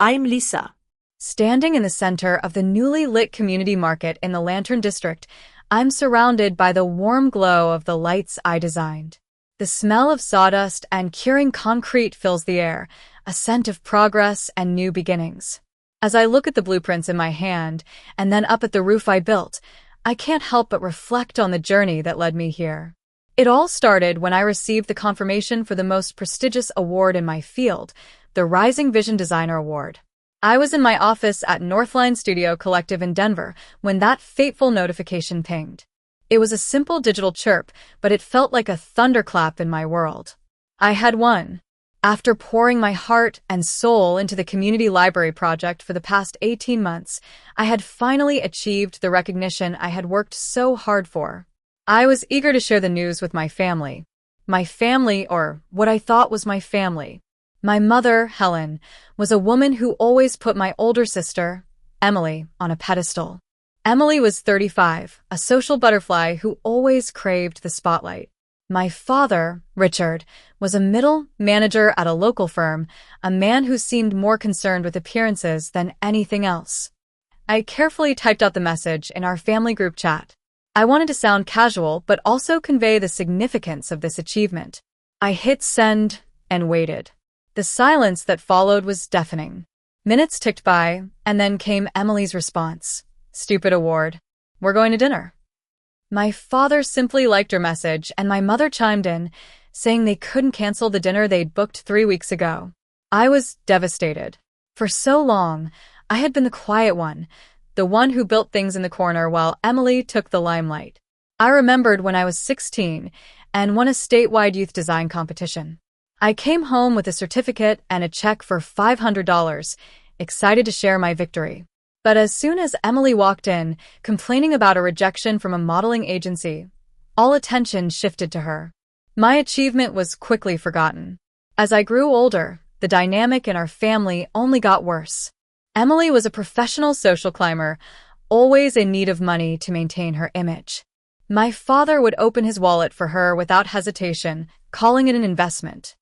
I'm Lisa. Standing in the center of the newly lit community market in the Lantern District, I'm surrounded by the warm glow of the lights I designed. The smell of sawdust and curing concrete fills the air, a scent of progress and new beginnings. As I look at the blueprints in my hand and then up at the roof I built, I can't help but reflect on the journey that led me here. It all started when I received the confirmation for the most prestigious award in my field, the Rising Vision Designer Award. I was in my office at Northline Studio Collective in Denver when that fateful notification pinged. It was a simple digital chirp, but it felt like a thunderclap in my world. I had won. After pouring my heart and soul into the community library project for the past 18 months, I had finally achieved the recognition I had worked so hard for. I was eager to share the news with my family. My family, or what I thought was my family. My mother, Helen, was a woman who always put my older sister, Emily, on a pedestal. Emily was 35, a social butterfly who always craved the spotlight. My father, Richard, was a middle manager at a local firm, a man who seemed more concerned with appearances than anything else. I carefully typed out the message in our family group chat. I wanted to sound casual, but also convey the significance of this achievement. I hit send and waited. The silence that followed was deafening. Minutes ticked by, and then came Emily's response. Stupid award. We're going to dinner. My father simply liked her message, and my mother chimed in, saying they couldn't cancel the dinner they'd booked 3 weeks ago. I was devastated. For so long, I had been the quiet one, the one who built things in the corner while Emily took the limelight. I remembered when I was 16 and won a statewide youth design competition. I came home with a certificate and a check for $500, excited to share my victory. But as soon as Emily walked in, complaining about a rejection from a modeling agency, all attention shifted to her. My achievement was quickly forgotten. As I grew older, the dynamic in our family only got worse. Emily was a professional social climber, always in need of money to maintain her image. My father would open his wallet for her without hesitation, calling it an investment.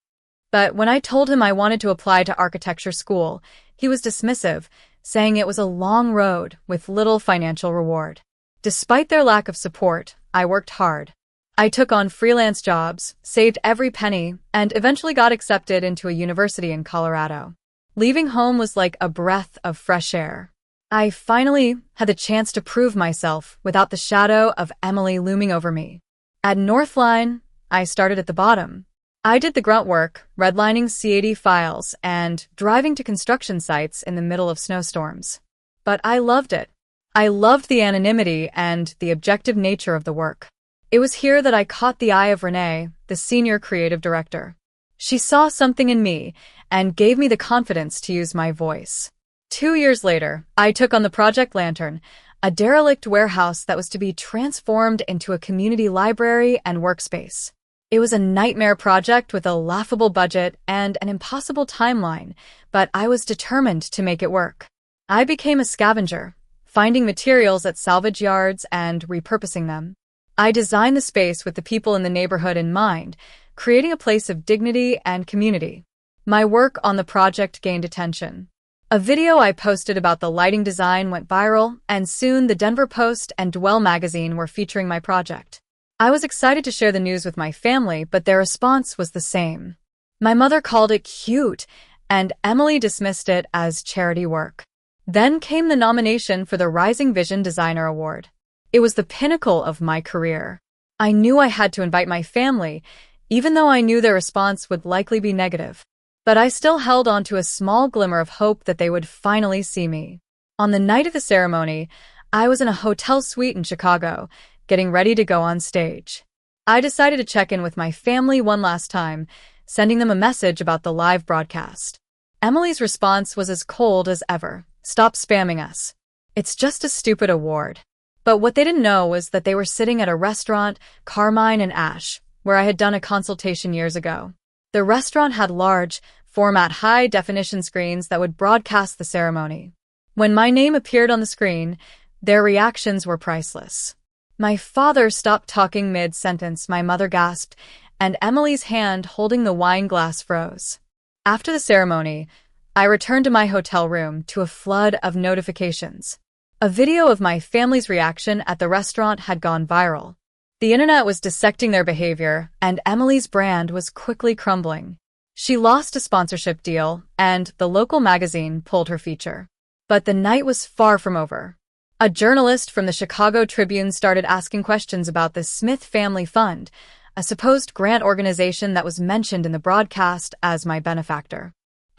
But when I told him I wanted to apply to architecture school, he was dismissive, saying it was a long road with little financial reward. Despite their lack of support, I worked hard. I took on freelance jobs, saved every penny, and eventually got accepted into a university in Colorado. Leaving home was like a breath of fresh air. I finally had the chance to prove myself without the shadow of Emily looming over me. At Northline, I started at the bottom. I did the grunt work, redlining C80 files and driving to construction sites in the middle of snowstorms. But I loved it. I loved the anonymity and the objective nature of the work. It was here that I caught the eye of Renee, the senior creative director. She saw something in me and gave me the confidence to use my voice. 2 years later, I took on the Project Lantern, a derelict warehouse that was to be transformed into a community library and workspace. It was a nightmare project with a laughable budget and an impossible timeline, but I was determined to make it work. I became a scavenger, finding materials at salvage yards and repurposing them. I designed the space with the people in the neighborhood in mind, creating a place of dignity and community. My work on the project gained attention. A video I posted about the lighting design went viral, and soon the Denver Post and Dwell magazine were featuring my project. I was excited to share the news with my family, but their response was the same. My mother called it cute, and Emily dismissed it as charity work. Then came the nomination for the Rising Vision Designer Award. It was the pinnacle of my career. I knew I had to invite my family, even though I knew their response would likely be negative. But I still held on to a small glimmer of hope that they would finally see me. On the night of the ceremony, I was in a hotel suite in Chicago, getting ready to go on stage. I decided to check in with my family one last time, sending them a message about the live broadcast. Emily's response was as cold as ever. Stop spamming us. It's just a stupid award. But what they didn't know was that they were sitting at a restaurant, Carmine and Ash, where I had done a consultation years ago. The restaurant had large, format high-definition screens that would broadcast the ceremony. When my name appeared on the screen, their reactions were priceless. My father stopped talking mid-sentence, my mother gasped, and Emily's hand holding the wine glass froze. After the ceremony, I returned to my hotel room to a flood of notifications. A video of my family's reaction at the restaurant had gone viral. The internet was dissecting their behavior, and Emily's brand was quickly crumbling. She lost a sponsorship deal, and the local magazine pulled her feature. But the night was far from over. A journalist from the Chicago Tribune started asking questions about the Smith Family Fund, a supposed grant organization that was mentioned in the broadcast as my benefactor.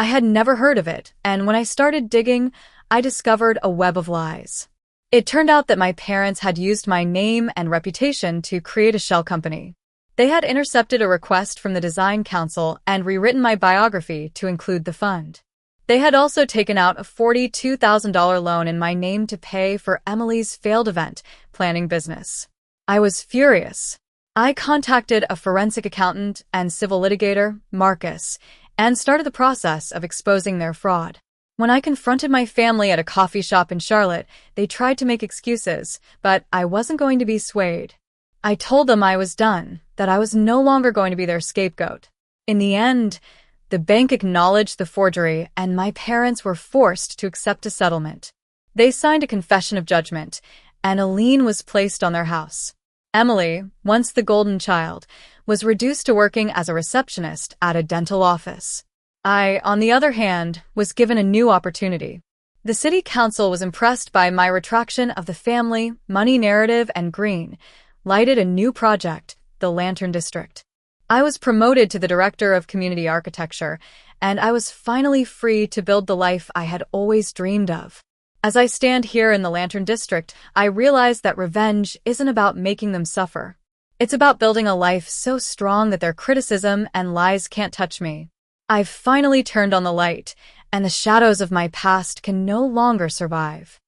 I had never heard of it, and when I started digging, I discovered a web of lies. It turned out that my parents had used my name and reputation to create a shell company. They had intercepted a request from the Design Council and rewritten my biography to include the fund. They had also taken out a $42,000 loan in my name to pay for Emily's failed event planning business. I was furious. I contacted a forensic accountant and civil litigator, Marcus, and started the process of exposing their fraud. When I confronted my family at a coffee shop in Charlotte, they tried to make excuses, but I wasn't going to be swayed. I told them I was done, that I was no longer going to be their scapegoat. In the end, the bank acknowledged the forgery, and my parents were forced to accept a settlement. They signed a confession of judgment, and a lien was placed on their house. Emily, once the golden child, was reduced to working as a receptionist at a dental office. I, on the other hand, was given a new opportunity. The city council was impressed by my retraction of the family, money narrative, and green, lighted a new project, the Lantern District. I was promoted to the director of community architecture, and I was finally free to build the life I had always dreamed of. As I stand here in the Lantern District, I realize that revenge isn't about making them suffer. It's about building a life so strong that their criticism and lies can't touch me. I've finally turned on the light, and the shadows of my past can no longer survive.